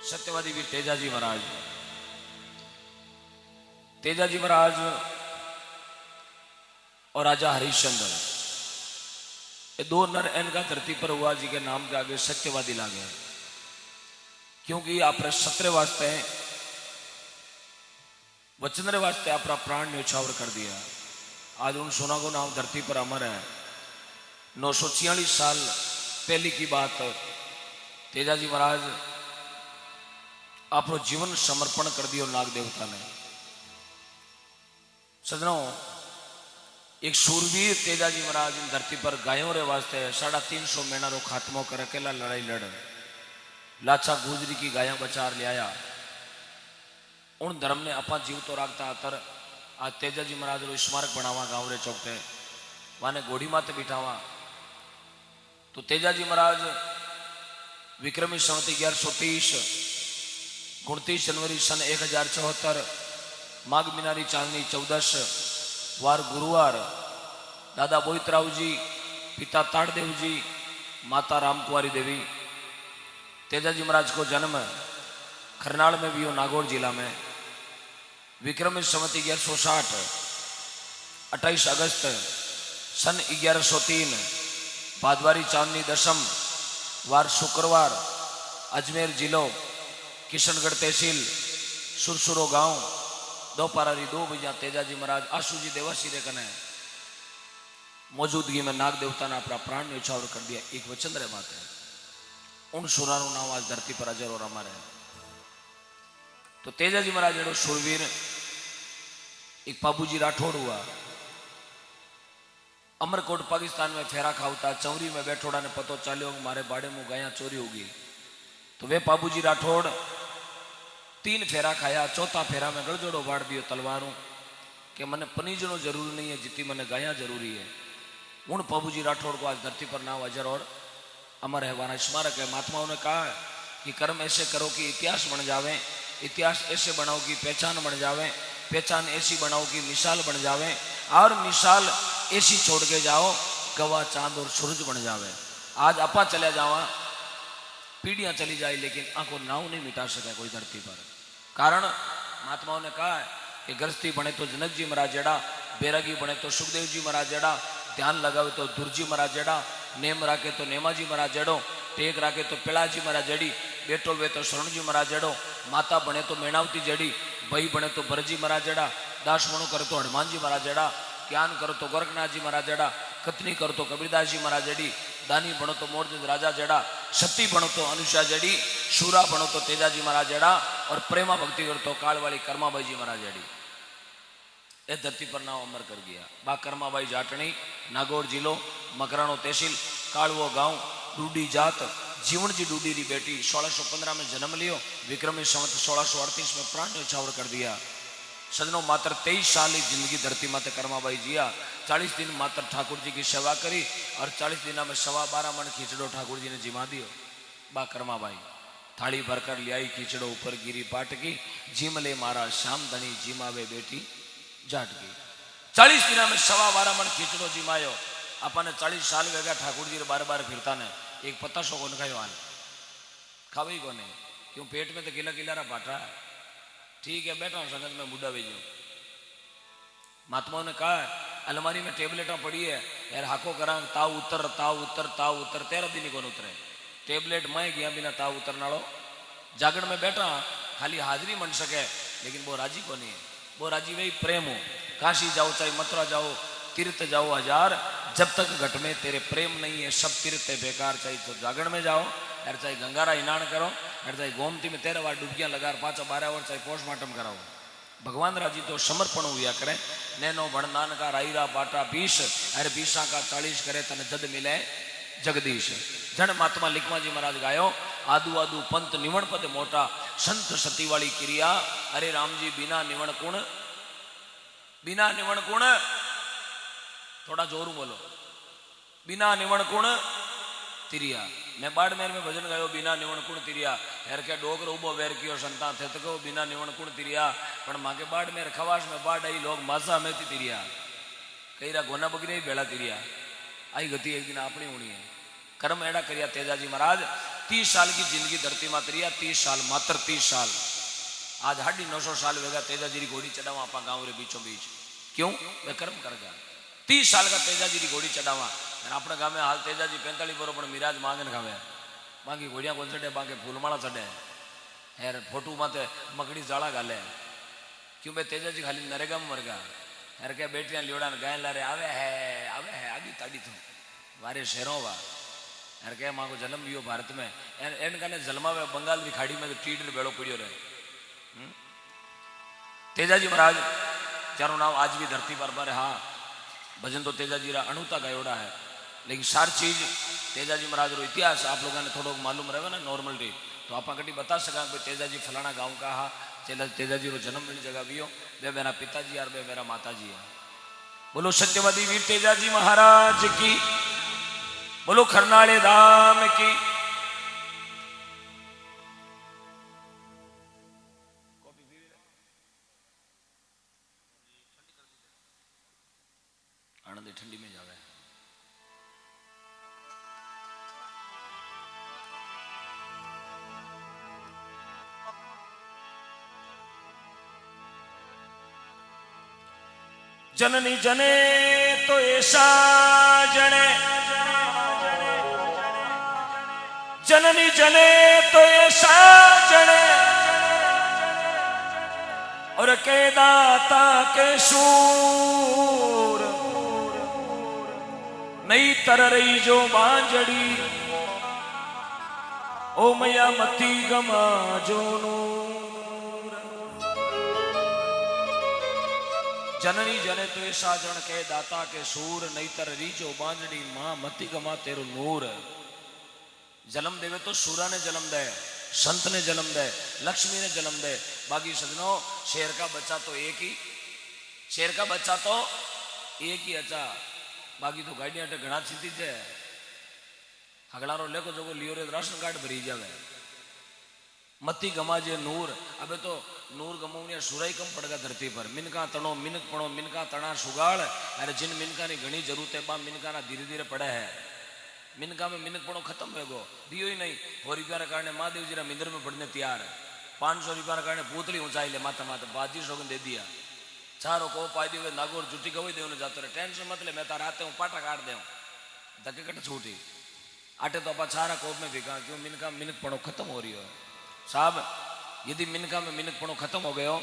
सत्यवादी वीर तेजाजी महाराज। तेजाजी महाराज और राजा हरिश्चंद्र ये दो नर इनका धरती पर हुआ जी के नाम के आगे सत्यवादी लागे, क्योंकि आप सत्र वास्ते वचन वास्ते अपना प्राण न्यौछावर कर दिया। आज उन सोना को नाम धरती पर अमर है। 946 साल पहले की बात, तेजाजी महाराज अपनो जीवन समर्पण कर दियो नाग देवता ने। सजनों, एक शूरवीर तेजाजी महाराज इन धरती पर गायों रे वास्ते 350 महीना रो खात्मो कर अकेला लड़ाई लड़ लाचा गुजरी की गाया बचार ले आया। उन धर्म ने अपा जीव तो राखता अतर आज तेजाजी महाराज रो स्मारक बनावा गांव रे चौकते वाने घोड़ी माते बिठावा। तो तेजाजी महाराज विक्रमी संवत 1130 29 जनवरी सन 1074 माघ मीनारी चांदनी 14 वार गुरुवार दादा बोईतराव जी, पिता ताड़देव जी, माता रामकुमारी देवी। तेजाजी महाराज को जन्म खरनाल में भी हो, नागौर जिला में। विक्रमी संवत 1160 28 अगस्त सन 1103 भादवारी चांदनी दशम वार शुक्रवार अजमेर जिलो किशनगढ़ तहसील सुरसुरो गांव दोपहरी 2 बजे तेजाजी महाराज आशुजी देवासी रे कने मौजूदगी में नाग देवता ने अपना प्राण न्यौछावर कर दिया। एक वचन रे बात है, उन सुरारों नाम आज धरती पर अजर और अमर है। तो तेजाजी महाराज एडो शूरवीर एक बाबूजी राठौड़ हुआ, अमरकोट पाकिस्तान में फेरा खावता। चौरी में बैठोड़ा ने पतो चाल्यो मारे बाड़े मुंह गाया चोरी होगी। तो वे बाबूजी राठौड़ 3 फेरा खाया, चौथा फेरा में गड़जोड़ो बाड़ दियो तलवारों के मने पनीजनो जरूरी नहीं है जितनी मने गाया जरूरी है। उन बाबूजी राठौड़ को आज धरती पर नाम अजर और अमर है, वाना स्मारक है। महात्माओं ने कहा कि कर्म ऐसे करो कि इतिहास बन जावे, इतिहास ऐसे बनाओ कि पहचान बन जावे, पहचान ऐसी बनाओ कि मिसाल बन जावे, और मिसाल ऐसी छोड़ के जाओ गवाह चांद और सूरज बन जावे। आज अपा चले जावा, पीढ़ियां चली जाए, लेकिन आंखों नाव नहीं मिटा सके कोई धरती पर। कारण महात्माओं ने कहा है कि गृहस्थी बने तो जनक जी महाराज जेड़ा, बैरागी बने तो सुखदेव जी महाराज जेड़ा, ध्यान लगावे तो दुर्जी महाराज जेड़ा, नेम राखे तो नेमाजी महाराज जेड़ो, टेक राखे तो पिलाजी महाराज जेड़ी, बेटो वे तो शरण जी महाराज जेड़ो, माता बने तो मेणावती जेड़ी, भाई बने तो भरजी महाराज जेड़ा, दास बनो करे तो हनुमान जी महाराज जेड़ा, ज्ञान करो तो गोरखनाथ जी महाराज जेड़ा, कतनी करो तो कबीरदास जी महाराज जेड़ी, दानी बनो तो मोरजद राजा जेड़ा, सती बनो तो अनुषा जेड़ी, शूरा बनो तो तेजाजी महाराज जेड़ा, और प्रेमा भक्ति करो तो कालवाली कर्माबाई जी महाराज जेड़ी। ए धरती पर नाम अमर कर गया। बा कर्माबाई जाटनी, नागौर जिलो, मकरानो तहसील, कालवो गांव, डूडी जात, जीवन जी डूडी री बेटी। 1615 में जन्म लियो, विक्रमी संवत 1638 में प्राण न्यौछावर कर दिया। सजनों, मात्र 23 साल की जिंदगी धरती माते कर्माबाई जिया। 40 दिन मात्र ठाकुर जी की सेवा करी, और 40 दिन में 12.25 मन खींचड़ो ठाकुर जी ने जिमा दियो। बा कर्माबाई थाली भरकर लियाई खींचड़ो ऊपर गिरी पाट की, जिम ले मारा श्याम धनी जिमावे बेटी जाट की। 40 दिन में 12.25 मन खींचड़ो जिमायो। अपन 40 साल वेगा ठाकुर जी बार फिरता ने एक पत्ता सो को खायो आने खावे को नहीं, क्यों पेट में तो गिला गिलारा बाटा है। ठीक है, बैठा हूं संगत में बुढ़ा भेजो। महात्माओं ने कहा अलमारी में टेबलेटा पड़ी है यार, हाको करा ताव उतर ताव उतर ताव उतर, 13 दिन कौन उतरे। टेबलेट मैं गया बिना ताव उतरना लो। जागरण में बैठा खाली हाजरी बन सके, लेकिन वो राजी को नहीं है। वो राजी वही प्रेम हो। काशी जाओ चाहे मथुरा जाओ, तीर्थ जाओ 1000, जब तक घट में तेरे प्रेम नहीं है सब तीर्थ बेकार। चाहे तो जागरण में जाओ, यार चाहे गंगारा स्नान करो, यार चाहे गोमती में 13 बार डुबकियां लगा 5-12 और चाहे पोस्टमार्टम कराओ। भगवान राजी तो समर्पण हुआ करे। नैनो बण नानका राईरा बाटा 20, अरे 20 का 40 करे तन जद मिले जगदीश। जन महात्मा लिखमा जी महाराज गायो, आदू आदू पंत निवण पद मोटा, संत सती वाली क्रिया, अरे राम जी बिना निवण कुण, बिना निवण कुण, थोड़ा जोर बोलो, बिना निवण कुण तिरिया। मैं बाड़मेर में भजन गायो, बिना निवण कुण तिरिया। हेर के डोगर उबो वेर कियो संता थे तो कहो बिना निवण कुण तिरिया। पण माके बाड़मेर खवास में बाढ़ आई लोग मासा में तिरिया, कई रा गोना बगरी बेड़ा तिरिया। आई गति एक दिन अपनी होनी है। कर्म एड़ा करिया तेजाजी महाराज 30 साल की जिंदगी धरती मात रिया, 30 साल, मात्र 30 साल। आज 950 साल वेगा तेजा जी की घोड़ी चढ़ावा आप गाँव रे बीचों बीच, क्यों? वे कर्म कर गया। 30 साल का तेजा जी की घोड़ी चढ़ावा, अपने गाँव में हाल तेजा जी 45 बरो पण मिराज मांगन खावे, बाकी घोड़िया को चढ़े, बाकी फूलमाला चढ़े, यार फोटू माते मकड़ी जाड़ा गाले, क्यों? बे तेजा जी खाली नरेगा में मर गया, यार क्या बेटियां लियोड़ा गाय ला रहे आवे है आगी ताड़ी थो वारे शहरों वा, यार क्या माँ को जन्म लियो भारत में, एन कने जन्मा वे बंगाल की खाड़ी में टीडर बेड़ो पड़ियो रहे। तेजाजी महाराज चारों नाम आज भी धरती पर बर, हाँ भजन तो तेजाजी रा अणुता गयोड़ा है, लेकिन सार चीज तेजाजी महाराज रो इतिहास आप लोगों ने थोड़ा मालूम रहे ना नॉर्मलिटी, तो आप कटी बता सका कि तेजाजी फलाना गांव का हा, तेजाजी रो जन्म मिल जगह भी हो, वे मेरा पिताजी और वे मेरा माताजी है। बोलो सत्यवादी वीर तेजाजी महाराज की, बोलो खरनाले धाम की। आनंद ठंडी में जावे। जननी जने तो ऐसा जने, जननी जने तो ऐसा जने, और के दाता के सूर नहीं तर रही जो बांजड़ी, ओ मैया मती गमा जो नूर। जननी जने तो ऐसा जन के दाता के सूर नहीं तर रही जो बांजड़ी, मां मती गमा तेरो नूर। जन्म देवे तो सूरा ने जन्म दे, संत ने जन्म दे, लक्ष्मी ने जन्म दे, बाकी सजनों शेर का बच्चा तो एक ही, शेर का बच्चा तो एक ही अच्छा, बाकी तो गाड़ियां घना सीधी है, हगलारो लेको जो लियो रे राशन कार्ड भरी जावे। मती गमाजे नूर, अबे तो नूर गमाउनिया सुराई कम पड़ेगा धरती पर, मिनका तणो मिनक पणो मिनका तना सुगाड़, अरे जिन मिनका ने घनी जरूरत है बा मिनका ना धीरे धीरे पड़े है, मिनका में मिनक पणो खत्म होगो, दियो ही नहीं। 100 रुपया के कारण महादेव जी मिंदर में पड़ने तैयार है, 500 रुपया के कारण पूतली ऊंचाई ले माता माता बाजी शोगन दे दिया, चारों को पाई दियो नागोर जुटी गई दे जाते रहे, टेंशन मत ले, मैं तार आते हूँ पाटा काट दे धक्के कट छूटी आटे तो अपा सारा कोप में भिगा, क्यों? मिनका मिनक पणो खत्म हो रही हो साहब। यदि मिनका में मिनक पणो खत्म हो गयो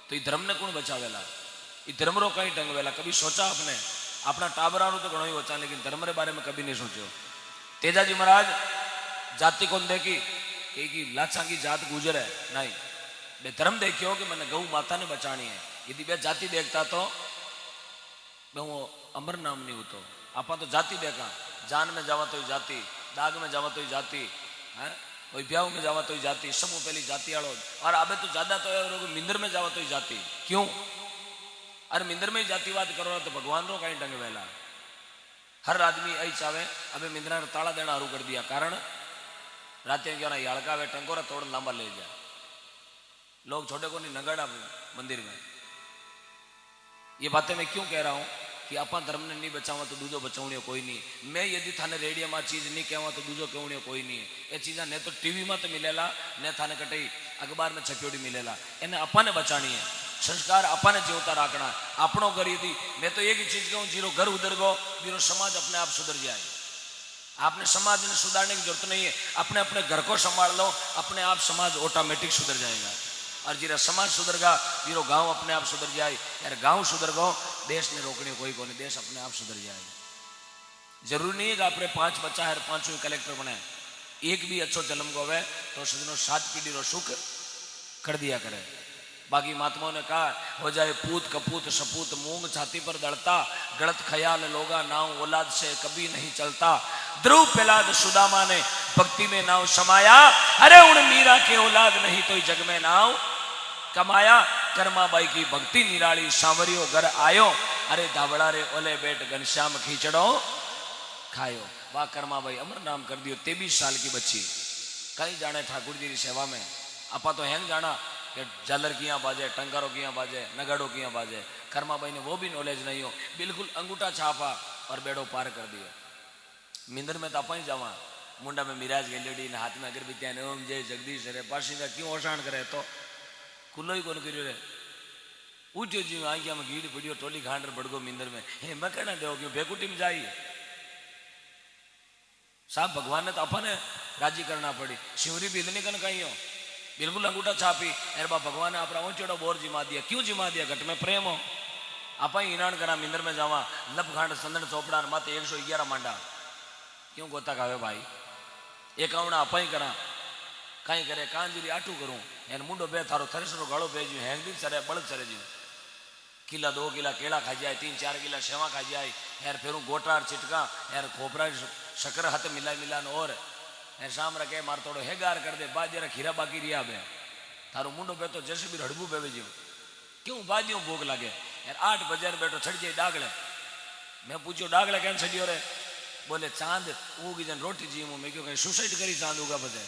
तो ये धर्म ने कौन बचावेला? ये धर्म रो कहीं टंग वेला? कभी सोचा आपने? अपना टाबरा तो घणो ही बचा, लेकिन धर्म रे बारे में कभी नहीं सोचो। तेजाजी महाराज जाति कौन देखी कि लाछा की जात गुजर है, नहीं, बे धर्म देखियो कि मैंने गौ माता ने बचानी है। यदि बे जाति देखता तो मैं वो अमर नाम नहीं होतो। आपा तो जाति देखा, जान में जावा तो जाति, दाग में जावा तो जाति है, कोई ब्याह में जावा तो जाति, सब पहली जाति आलो। और अबे तो ज्यादा तो मिंदर में जावा तो जाति, क्यों? अरे मिंदर में ही जातिवाद करो तो भगवान रो कहीं ढंग वेला। हर आदमी ऐ चाहे, अबे मिंदरा ने ताला देना शुरू कर दिया, कारण रात क्या ना याड़का वे टंकोरा तोड़ लांबा ले जा, लोग छोटे को नहीं नगाड़ा मंदिर में। ये बातें मैं क्यों कह रहा हूं कि आपा धर्म ने नहीं बचावा तो दूजो बचावणियो कोई नहीं। मैं यदि थाने रेडियो में चीज नहीं कहवा तो दूजो कहवणियो कोई नहीं है। ये चीजा ने तो टीवी में तो मिलेला, ने थाने कटई अखबार में छपियोड़ी मिलेला, इन्हें अपा ने बचानी है। संस्कार अपा ने जीवता राखना, अपनों घर। यदि मैं तो एक ही चीज कहूँ, जीरो घर उधर गो जीरो समाज अपने आप सुधर जाए। आपने समाज ने सुधारने की जरूरत नहीं है, अपने अपने घर को संभाल लो, अपने आप समाज ऑटोमेटिक सुधर जाएगा। और जीरा समाज सुधरगा जीरो गांव अपने आप सुधर जाए। यार गांव सुधर गो देश ने रोकने कोई को नहीं, देश अपने आप सुधर जाएगा। जरूरी नहीं है कि आपने 5 बच्चा है 5 कलेक्टर बने, एक भी अच्छो जन्म को है तो सजनों 7 पीढ़ी रो सुख कर दिया करे। बाकी महात्माओं ने कहा, हो जाए पूत कपूत सपूत मूंग छाती पर दड़ता, गलत ख्याल लोगा नाव औलाद से कभी नहीं चलता। ध्रुव प्रहलाद सुदामा ने भक्ति में नाव समाया, अरे उन मीरा के औलाद नहीं तो जग में नाव कमाया। कर्माबाई की भक्ति निराली सांवरियो घर आयो, अरे धावड़ा रे ओले बेट घनश्याम खींचड़ो खायो। वाह कर्माबाई अमर नाम कर दियो। 23 साल की बच्ची कहीं जाने ठाकुर जी की सेवा में, आपा तो हैंग जाना कि झालर किया बाजे, टंकारों किया बाजे, नगाड़ों किया बाजे। कर्माबाई ने वो भी नॉलेज नहीं हो, बिल्कुल अंगूठा छापा और बेड़ो पार कर दिया। मिंदर में तो आप ही जावा, मुंडा में मिराज गेलेडी ने हाथ में अगरबत्तियां ने ओम जय जगदीश रे पासी में क्यों ओसाण करे तो खुलो ही कौन करियो रे उठ्यो जी आंखिया में गीड़ पड़ियो टोली खांडर बड़गो मिंदर में हे मैं कहना दो क्यों बेकुटी में जाइए साहब भगवान ने तो अपने राजी करना पड़ी शिवरी भी इतनी कन कही हो बिल्कुल अंगूठा छापी अरे बा भगवान ने अपना ऊंचोड़ो बोर जिमा दिया क्यों जिमा दिया घट में प्रेम हो आप ही इनान करा मिंदर में जावा लब खांड संदन चोपड़ा मत 111 मांडा क्यों गोता खावे भाई एक आवड़ा आप ही करा कहीं करे कांजरी आटू करूं एन मुंडो बे थारो थरेसरो गाड़ो भेजू हैंग दिन सरे बड़ सरे जी किला 2 किला केला खा जाए 3-4 किला सेवा खा जाए यार फिर गोटार चिटका यार खोपरा शक्कर हाथ मिला मिलान और यार शाम रखे मार थोड़ो हेगार कर दे बाद जरा खीरा बाकी रिया बे थारो मुंडो पे तो जैसे भी रड़बू बेवे जी क्यों बाजियों भूख लगे यार 8 बजे बैठो छड़ जाए डागले मैं पूछो डागले कैन छड़ियो रे बोले चांद उगी जन रोटी जी मैं क्यों कहीं सुसाइड करी चांद उगा बजे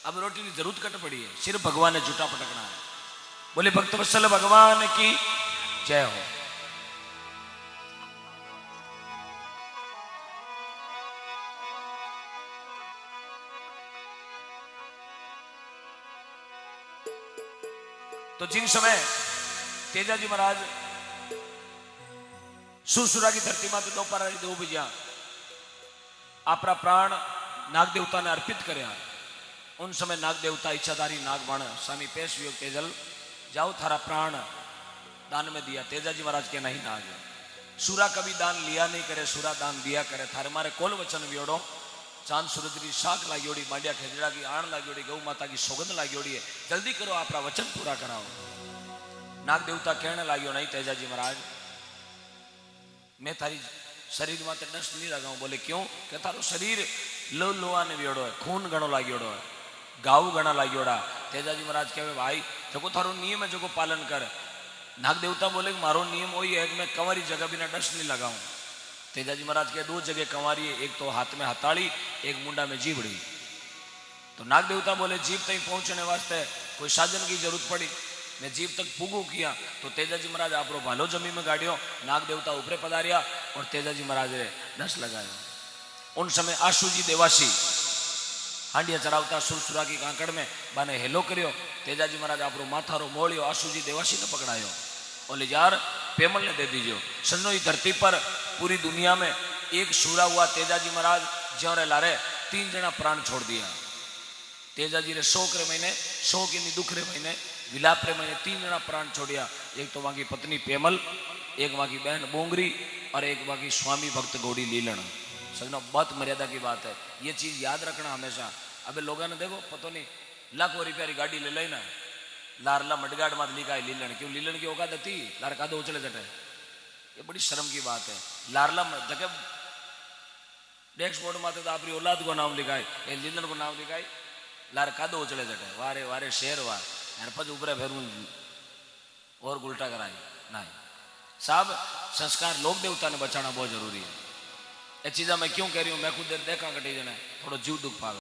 अब रोटी की जरूरत कट पड़ी है सिर्फ भगवान ने झूठा पटकना है बोले भक्त वत्सल भगवान की जय हो। तो जिन समय तेजाजी महाराज सुरसुरा की धरती माते दोपहर 2 बजे अपना प्राण नाग देवता ने अर्पित करया उन समय नाग देवता इच्छाधारी नागबाण स्वामी पेश योग तेजल जाओ थारा प्राण दान में दिया तेजाजी महाराज के नहीं नाग सूरा कभी दान लिया नहीं करे सूरा दान दिया करे थारे मारे कोल वचन वियोड़ो चांद सूरज की शाख लागोड़ी मांडिया खेजड़ा की आण लागोड़ी गौ माता की सौगंध लागोड़ी है जल्दी करो आपरा वचन पूरा कराओ नाग देवता कहने लाग्यो नहीं तेजाजी महाराज मैं थारी शरीर माते डस्ट नहीं लगाऊं बोले क्यों के थारो शरीर लो लोआ ने वियोड़ो है खून घणो लागोड़ो है गाव घना लागोड़ा तेजाजी महाराज कहे भाई जो थारो नियम है जो पालन कर नाग देवता बोले मारो नियम वही है कि मैं कंवारी जगह बिना डस्ट नहीं लगाऊं तेजाजी महाराज के 2 जगह कंवारी है एक तो हाथ में हथाड़ी एक मुंडा में जीवड़ी तो नाग देवता बोले जीव तक पहुंचने वास्ते कोई साधन की जरूरत पड़ी मैं जीव तक पुगू किया तो तेजाजी महाराज आप भालो जमी में गाड़ियो नाग देवता ऊपरे पधारिया और तेजाजी महाराज ने डस्ट लगाया उन समय आशुजी देवासी हांडिया चरावता सुरसुरा की कांकड़ में बाने हेलो करियो तेजाजी महाराज आप माथारो मोड़ियो आशुजी देवासी ने पकड़ायो बोले यार पेमल ने दे दीजियो सजनो ये धरती पर पूरी दुनिया में एक सूरा हुआ तेजाजी महाराज ज्यों रे लारे 3 जना प्राण छोड़ दिया तेजाजी रे 100 के महीने 100 के दुखरे महीने विलाप रे महीने 3 जना प्राण छोड़िया एक तो वहां की पत्नी पेमल एक वहां की बहन बोंगरी और एक वहां की स्वामी भक्त गौड़ी लीलन सजनो बहुत मर्यादा की बात है ये चीज याद रखना हमेशा अबे लोगों ने देखो पता नहीं लाखों रुपया की गाड़ी ले लेना लारला मडगाड़ मत लिखा है लीलन क्यों लीलन की औकात थी लार का दो उछले जटे ये बड़ी शर्म की बात है लारला जगह डेस्क बोर्ड माते तो आपकी औलाद को नाम लिखा है ये लीलन को नाम लिखा है लार का दो उछले जटे वारे वारे शेर वार यार पच ऊपर फिर और उल्टा कराई नहीं साहब संस्कार लोक देवता ने बचाना बहुत जरूरी है ये चीज़ा मैं क्यों कह रही हूँ मैं खुद देखा कटी जने थोड़ा जीव दुख पावे